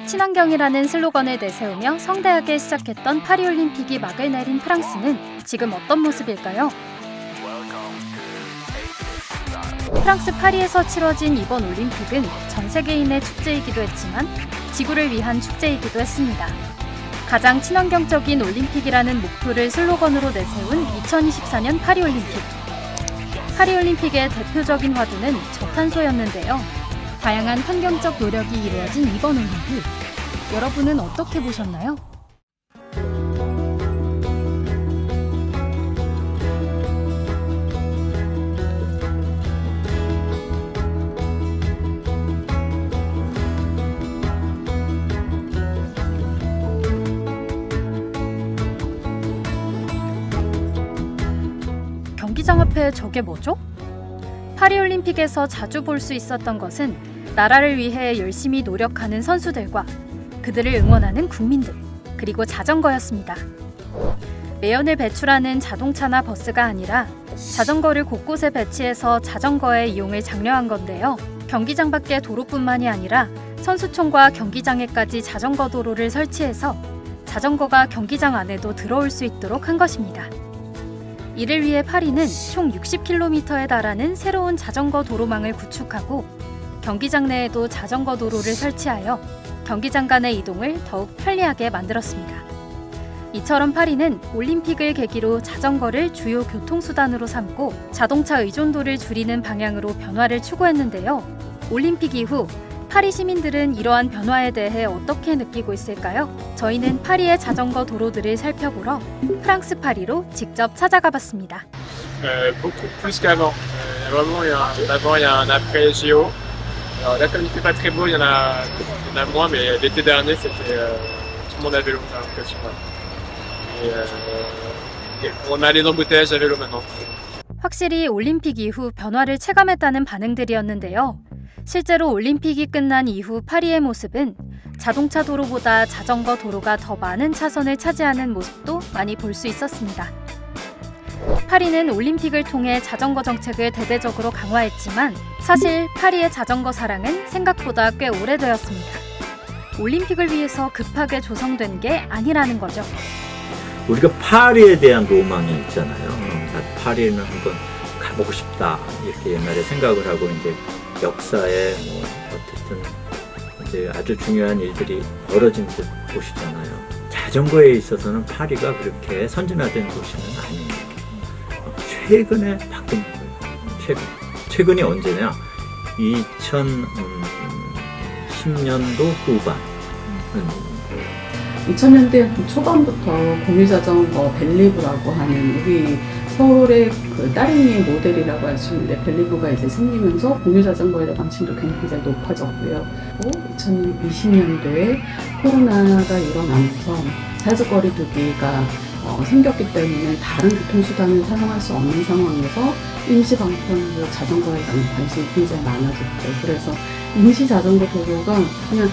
친환경이라는 슬로건을 내세우며 성대하게 시작했던 파리올림픽이 막을 내린 프랑스는 지금 어떤 모습일까요? 프랑스 파리에서 치러진 이번 올림픽은 전 세계인의 축제이기도 했지만 지구를 위한 축제이기도 했습니다. 가장 친환경적인 올림픽이라는 목표를 슬로건으로 내세운 2024년 파리올림픽. 파리올림픽의 대표적인 화두는 저탄소였는데요. 다양한 환경적 노력이 이루어진 이번 올림픽. 여러분은 어떻게 보셨나요? 경기장 앞에 저게 뭐죠? 파리올림픽에서 자주 볼 수 있었던 것은 나라를 위해 열심히 노력하는 선수들과 그들을 응원하는 국민들, 그리고 자전거였습니다. 매연을 배출하는 자동차나 버스가 아니라 자전거를 곳곳에 배치해서 자전거의 이용을 장려한 건데요. 경기장 밖에 도로뿐만이 아니라 선수촌과 경기장에까지 자전거 도로를 설치해서 자전거가 경기장 안에도 들어올 수 있도록 한 것입니다. 이를 위해 파리는 총 60km에 달하는 새로운 자전거 도로망을 구축하고 경기장 내에도 자전거 도로를 설치하여 경기장 간의 이동을 더욱 편리하게 만들었습니다. 이처럼 파리는 올림픽을 계기로 자전거를 주요 교통수단으로 삼고 자동차 의존도를 줄이는 방향으로 변화를 추구했는데요. 올림픽 이후 파리 시민들은 이러한 변화에 대해 어떻게 느끼고 있을까요? 저희는 파리의 자전거 도로들을 살펴보러 프랑스 파리로 직접 찾아가 봤습니다. Beaucoup plus qu'avant. Vraiment, avant, il y a un après JO. Alors là, comme il fait pas très beau, il y en a moins, mais l'été dernier, c'était tout le monde à vélo, j'ai l'impression. Et on a les embouteillages à vélo maintenant. 확실히 올림픽 이후 변화를 체감했다는 반응들이었는데요. 실제로 올림픽이 끝난 이후 파리의 모습은 자동차 도로보다 자전거 도로가 더 많은 차선을 차지하는 모습도 많이 볼 수 있었습니다. 파리는 올림픽을 통해 자전거 정책을 대대적으로 강화했지만 사실 파리의 자전거 사랑은 생각보다 꽤 오래되었습니다. 올림픽을 위해서 급하게 조성된 게 아니라는 거죠. 우리가 파리에 대한 로망이 있잖아요. 파리는 한번 가보고 싶다 이렇게 옛날에 생각을 하고 이제 역사에 뭐 어쨌든 이제 아주 중요한 일들이 벌어진 곳이잖아요. 자전거에 있어서는 파리가 그렇게 선진화된 도시는 아닙니다. 최근에 바뀐 거예요. 최근이 언제냐? 2010년도 후반. 2000년대 초반부터 공유자전거 벨리브라고 하는 우리 서울의 그 따릉이의 모델이라고 할 수 있는데 벨리브가 이제 생기면서 공유자전거에 대한 관심도 굉장히 높아졌고요. 2020년도에 코로나가 일어나면서 사회적 거리두기가 생겼기 때문에 다른 교통수단을 사용할 수 없는 상황에서 임시 방편으로 자전거에 대한 관심이 굉장히 많아졌죠. 그래서 임시 자전거 도로가 그냥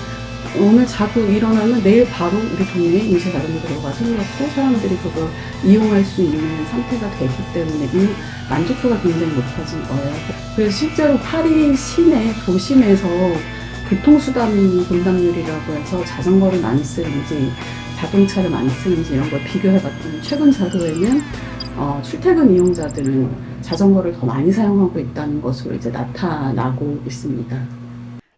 오늘 자고 일어나면 내일 바로 우리 동네에 임시 자전거 도로가 생겼고 사람들이 그걸 이용할 수 있는 상태가 되기 때문에 이 만족도가 굉장히 높아진 거예요. 그래서 실제로 파리 시내 도심에서 교통수단 분담률이라고 해서 자전거를 많이 쓰는지 자동차를 많이 쓰는지 이런 걸 비교해봤더니 최근 자료에는 출퇴근 이용자들은 자전거를 더 많이 사용하고 있다는 것으로 이제 나타나고 있습니다.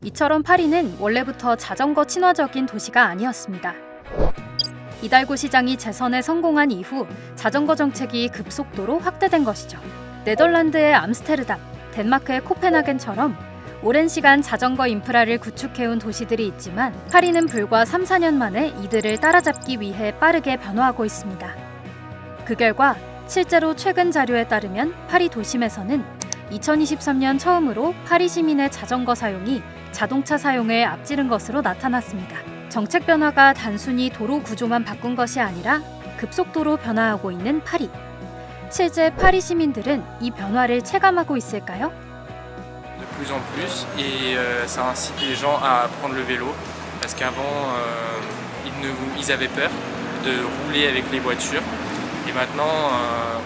이처럼 파리는 원래부터 자전거 친화적인 도시가 아니었습니다. 이달고 시장이 재선에 성공한 이후 자전거 정책이 급속도로 확대된 것이죠. 네덜란드의 암스테르담, 덴마크의 코펜하겐처럼 오랜 시간 자전거 인프라를 구축해온 도시들이 있지만 파리는 불과 3, 4년 만에 이들을 따라잡기 위해 빠르게 변화하고 있습니다. 그 결과 실제로 최근 자료에 따르면 파리 도심에서는 2023년 처음으로 파리 시민의 자전거 사용이 자동차 사용을 앞지른 것으로 나타났습니다. 정책 변화가 단순히 도로 구조만 바꾼 것이 아니라 급속도로 변화하고 있는 파리. 실제 파리 시민들은 이 변화를 체감하고 있을까요? De plus en plus et ça incite les gens à prendre le vélo parce qu'avant ils avaient peur de rouler avec les voitures et maintenant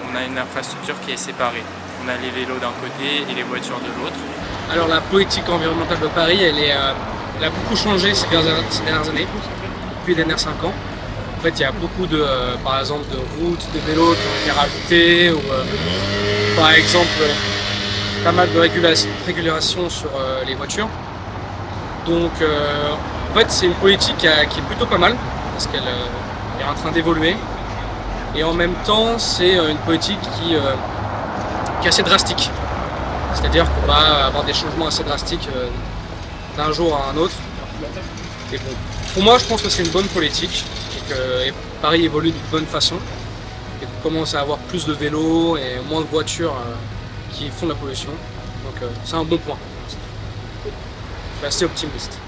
on a une infrastructure qui est séparée. On a les vélos d'un côté et les voitures de l'autre. Alors la politique environnementale de Paris, elle est elle a beaucoup changé ces dernières années, depuis les dernières 5 ans. En fait, il y a beaucoup de, par exemple, de routes, de vélos qui ont été rajoutés, ou par exemple, pas mal de régulation sur les voitures. Donc, en fait, c'est une politique qui est plutôt pas mal, parce qu'elle est en train d'évoluer. Et en même temps, c'est une politique qui est assez drastique. C'est-à-dire qu'on va avoir des changements assez drastiques d'un jour à un autre. Et bon, pour moi, je pense que c'est une bonne politique et que Paris évolue d'une bonne façon et qu'on commence à avoir plus de vélos et moins de voitures qui font de la pollution. Donc c'est un bon point. Je suis assez optimiste.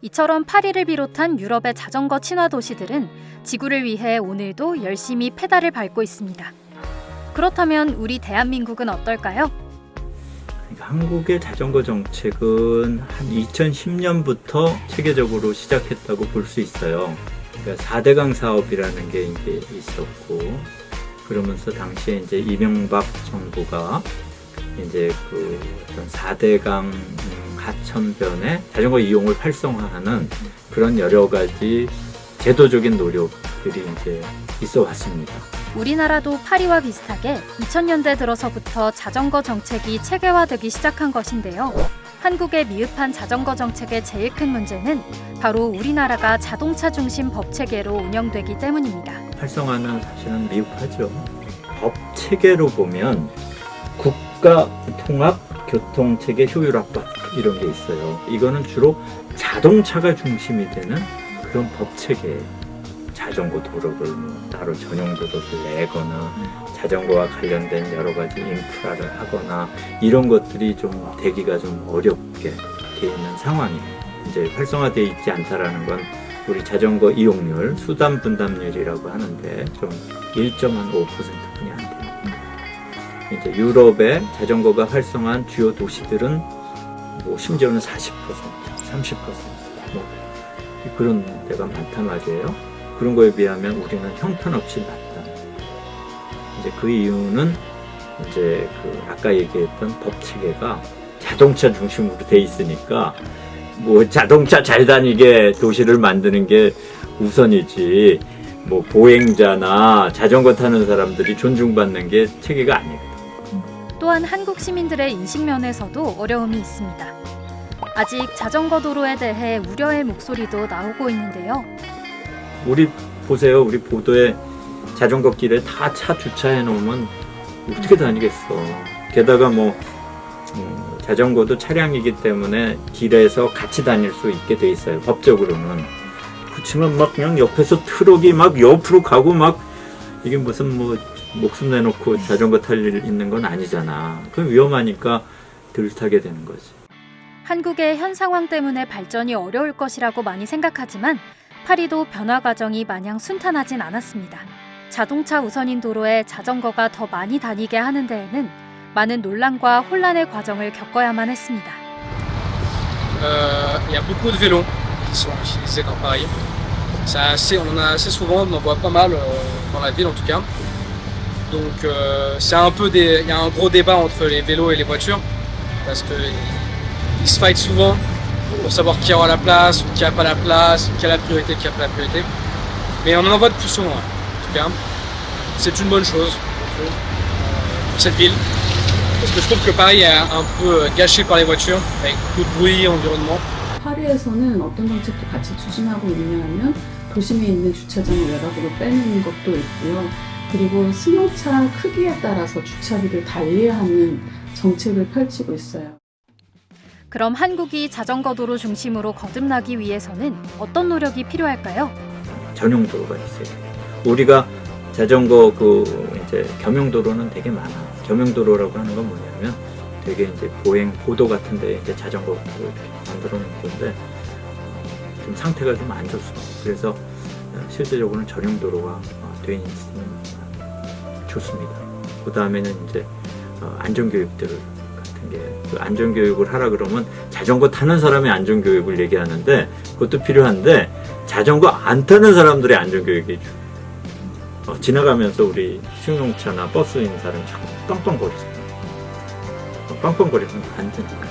이처럼 파리를 비롯한 유럽의 자전거 친화 도시들은 지구를 위해 오늘도 열심히 페달을 밟고 있습니다. 그렇다면 우리 대한민국은 어떨까요? 그러니까 한국의 자전거 정책은 한 2010년부터 체계적으로 시작했다고 볼 수 있어요. 그러니까 4대강 사업이라는 게 이제 있었고, 그러면서 당시에 이제 이명박 정부가 이제 그 어떤 4대강 하천변에 자전거 이용을 활성화하는 그런 여러 가지 제도적인 노력들이 이제 있어 왔습니다. 우리나라도 파리와 비슷하게 2000년대 들어서부터 자전거 정책이 체계화되기 시작한 것인데요. 한국의 미흡한 자전거 정책의 제일 큰 문제는 바로 우리나라가 자동차 중심 법 체계로 운영되기 때문입니다. 활성화는 사실은 미흡하죠. 법 체계로 보면 국가 통합 교통 체계 효율 압박 이런 게 있어요. 이거는 주로 자동차가 중심이 되는 그런 법 체계. 자전거 도로를 따로 전용 도로를 내거나 자전거와 관련된 여러 가지 인프라를 하거나 이런 것들이 좀 되기가 좀 어렵게 돼 있는 상황이 이제 활성화되어 있지 않다라는 건 우리 자전거 이용률, 수단 분담률이라고 하는데 좀 1.5%뿐이 안 돼요. 이제 유럽의 자전거가 활성화한 주요 도시들은 뭐 심지어는 40%, 30% 뭐 그런 데가 많단 말이에요. 그런 거에 비하면 우리는 형편없이 낮다. 이제 그 이유는 이제 그 아까 얘기했던 법 체계가 자동차 중심으로 돼 있으니까 뭐 자동차 잘 다니게 도시를 만드는 게 우선이지 뭐 보행자나 자전거 타는 사람들이 존중받는 게 체계가 아니에요. 또한 한국 시민들의 인식 면에서도 어려움이 있습니다. 아직 자전거 도로에 대해 우려의 목소리도 나오고 있는데요. 우리 보세요. 우리 보도에 자전거 길에 다 차 주차해 놓으면 어떻게 다니겠어. 게다가 뭐 자전거도 차량이기 때문에 길에서 같이 다닐 수 있게 돼 있어요. 법적으로는. 그렇지만 막 그냥 옆에서 트럭이 막 옆으로 가고 막 이게 무슨 뭐 목숨 내놓고 자전거 탈 일 있는 건 아니잖아. 그럼 위험하니까 덜 타게 되는 거지. 한국의 현 상황 때문에 발전이 어려울 것이라고 많이 생각하지만 파리도 변화 과정이 마냥 순탄하진 않았습니다. 자동차 우선인 도로에 자전거가 더 많이 다니게 하는 데에는 많은 논란과 혼란의 과정을 겪어야만 했습니다. Il y a beaucoup de vélos qui sont utilisés dans Paris. On en a assez souvent, on en voit pas mal dans la ville en tout cas. Donc il y a un gros débat entre les vélos et les voitures parce qu'ils se fightent souvent pour savoir qui aura la place, ou qui n'a pas la place, qui a la priorité, qui n'a pas la priorité. Mais on en voit de plus souvent, en tout cas. C'est une bonne chose pour cette ville. Parce que je trouve que Paris est un peu gâché par les voitures, avec beaucoup de bruit, environnement. 파리에서는 어떤 정책도 같이 추진하고 있냐면 도심에 있는 주차장을 외곽으로 빼내는 것도 있고요. 그리고 승용차 크기에 따라서 주차비를 달리하는 정책을 펼치고 있어요. 그럼 한국이 자전거 도로 중심으로 거듭나기 위해서는 어떤 노력이 필요할까요? 전용 도로가 있어요. 우리가 자전거 이제 겸용 도로는 되게 많아. 겸용 도로라고 하는 건 뭐냐면 되게 이제 보행 보도 같은 데 이제 자전거 만들어 놓은 건데 좀 상태가 좀 안 좋습니다. 그래서 실제적으로는 전용 도로가 돼 있으면 좋습니다. 그 다음에는 이제 안전교육들 같은 게 그 안전교육을 하라 그러면 자전거 타는 사람의 안전교육을 얘기하는데 그것도 필요한데 자전거 안 타는 사람들의 안전교육이 지나가면서 우리 승용차나 버스인 사람이 자꾸 빵빵거리잖아요. 빵빵거리면 안 되니까.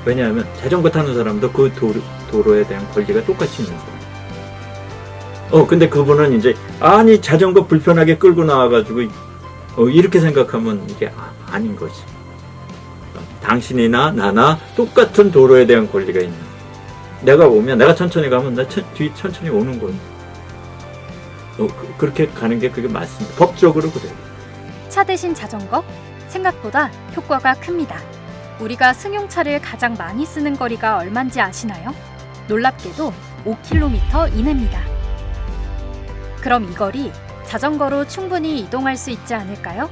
왜냐하면 자전거 타는 사람도 그 도로에 대한 권리가 똑같이 있는 거예요. 근데 그분은 이제 아니 자전거 불편하게 끌고 나와가지고 이렇게 생각하면 이게 아닌 거지. 당신이나 나나 똑같은 도로에 대한 권리가 있는 거예요. 내가 오면 내가 천천히 가면 나 뒤 천천히 오는 거예요. 그렇게 가는 게 그게 맞습니다. 법적으로 그래요. 차 대신 자전거? 생각보다 효과가 큽니다. 우리가 승용차를 가장 많이 쓰는 거리가 얼만지 아시나요? 놀랍게도 5km 이내입니다. 그럼 이 거리 자전거로 충분히 이동할 수 있지 않을까요?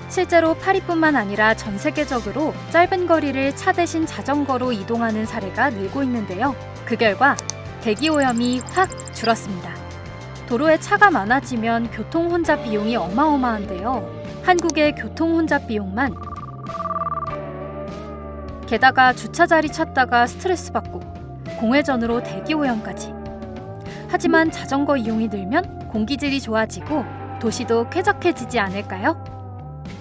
실제로 파리뿐만 아니라 전 세계적으로 짧은 거리를 차 대신 자전거로 이동하는 사례가 늘고 있는데요. 그 결과 대기오염이 확 줄었습니다. 도로에 차가 많아지면 교통 혼잡 비용이 어마어마한데요. 한국의 교통 혼잡 비용만 게다가 주차 자리 찾다가 스트레스 받고 공회전으로 대기오염까지. 하지만 자전거 이용이 늘면 공기질이 좋아지고 도시도 쾌적해지지 않을까요?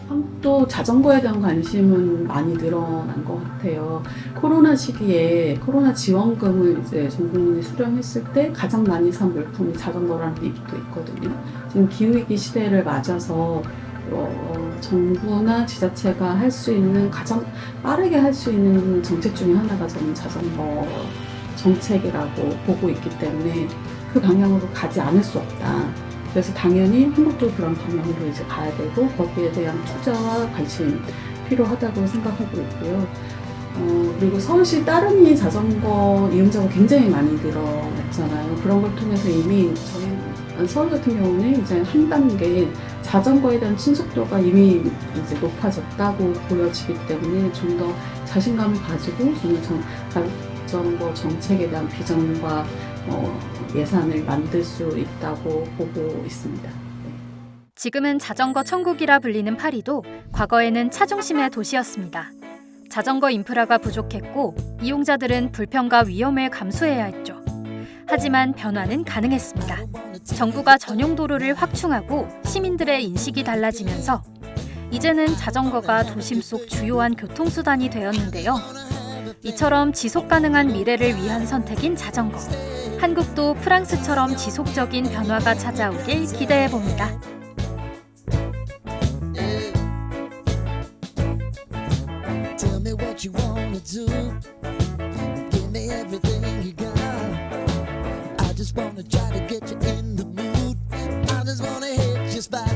한국도 자전거에 대한 관심은 많이 늘어난 것 같아요. 코로나 시기에 코로나 지원금을 이제 전 국민이 수령했을 때 가장 많이 산 물품이 자전거라는 얘기도 있거든요. 지금 기후위기 시대를 맞아서 정부나 지자체가 할 수 있는 가장 빠르게 할 수 있는 정책 중에 하나가 저는 자전거 정책이라고 보고 있기 때문에 그 방향으로 가지 않을 수 없다. 그래서 당연히 한국도 그런 방향으로 이제 가야 되고 거기에 대한 투자와 관심 필요하다고 생각하고 있고요. 그리고 서울시 따릉이 자전거 이용자가 굉장히 많이 늘어났잖아요. 그런 걸 통해서 이미 저희 서울 같은 경우는 이제 한 단계 자전거에 대한 친숙도가 이미 이제 높아졌다고 보여지기 때문에 좀 더 자신감을 가지고 저는 자전거 정책에 대한 비전과 예산을 만들 수 있다고 보고 있습니다. 지금은 자전거 천국이라 불리는 파리도 과거에는 차 중심의 도시였습니다. 자전거 인프라가 부족했고 이용자들은 불편과 위험을 감수해야 했죠. 하지만 변화는 가능했습니다. 정부가 전용 도로를 확충하고 시민들의 인식이 달라지면서 이제는 자전거가 도심 속 주요한 교통수단이 되었는데요. 이처럼 지속 가능한 미래를 위한 선택인 자전거. 한국도 프랑스처럼 지속적인 변화가 찾아오길 기대해 봅니다. Tell me what you wanna do. Give me everything you got. I just wanna try to get you in the mood. I just wanna hit your spot.